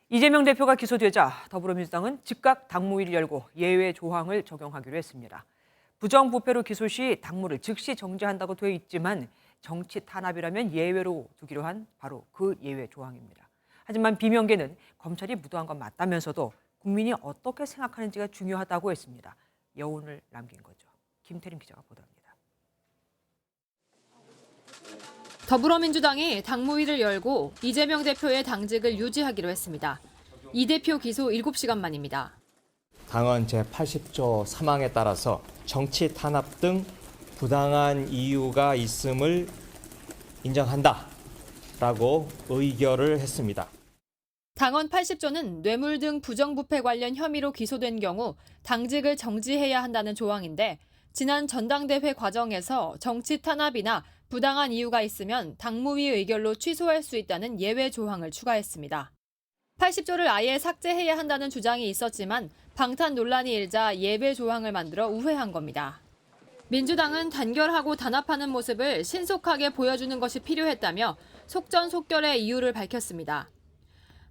이재명 대표가 기소되자 더불어민주당은 즉각 당무위를 열고 예외 조항을 적용하기로 했습니다. 부정부패로 기소 시 당무를 즉시 정지한다고 되어 있지만 정치 탄압이라면 예외로 두기로 한 바로 그 예외 조항입니다. 하지만 비명계는 검찰이 무도한 건 맞다면서도 국민이 어떻게 생각하는지가 중요하다고 했습니다. 여운을 남긴 거죠. 김태림 기자가 보도합니다. 더불어민주당이 당무위를 열고 이재명 대표의 당직을 유지하기로 했습니다. 이 대표 기소 7시간 만입니다. 당헌 제80조 3항에 따라서 정치 탄압 등 부당한 이유가 있음을 인정한다라고 의결을 했습니다. 당헌 80조는 뇌물 등 부정부패 관련 혐의로 기소된 경우 당직을 정지해야 한다는 조항인데 지난 전당대회 과정에서 정치 탄압이나 부당한 이유가 있으면 당무위 의결로 취소할 수 있다는 예외 조항을 추가했습니다. 80조를 아예 삭제해야 한다는 주장이 있었지만 방탄 논란이 일자 예외 조항을 만들어 우회한 겁니다. 민주당은 단결하고 단합하는 모습을 신속하게 보여주는 것이 필요했다며 속전속결의 이유를 밝혔습니다.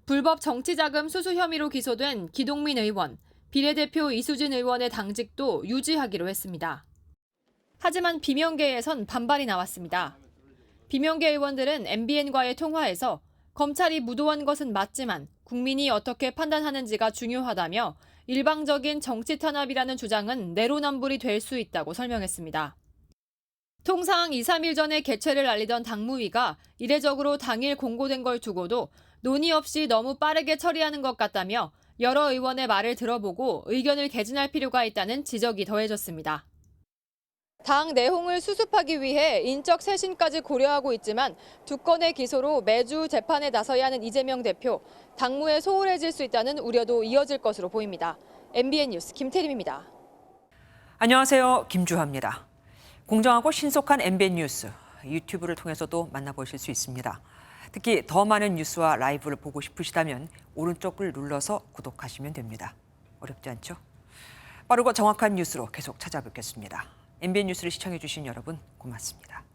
불법 정치자금 수수 혐의로 기소된 기동민 의원, 비례대표 이수진 의원의 당직도 유지하기로 했습니다. 하지만 비명계에선 반발이 나왔습니다. 비명계 의원들은 MBN과의 통화에서 검찰이 무도한 것은 맞지만 국민이 어떻게 판단하는지가 중요하다며 일방적인 정치 탄압이라는 주장은 내로남불이 될 수 있다고 설명했습니다. 통상 2, 3일 전에 개최를 알리던 당무위가 이례적으로 당일 공고된 걸 두고도 논의 없이 너무 빠르게 처리하는 것 같다며 여러 의원의 말을 들어보고 의견을 개진할 필요가 있다는 지적이 더해졌습니다. 당 내홍을 수습하기 위해 인적 쇄신까지 고려하고 있지만 두 건의 기소로 매주 재판에 나서야 하는 이재명 대표, 당무에 소홀해질 수 있다는 우려도 이어질 것으로 보입니다. MBN 뉴스 김태림입니다. 안녕하세요. 김주하입니다. 공정하고 신속한 MBN 뉴스, 유튜브를 통해서도 만나보실 수 있습니다. 특히 더 많은 뉴스와 라이브를 보고 싶으시다면 오른쪽을 눌러서 구독하시면 됩니다. 어렵지 않죠? 빠르고 정확한 뉴스로 계속 찾아뵙겠습니다. MBN 뉴스를 시청해주신 여러분 고맙습니다.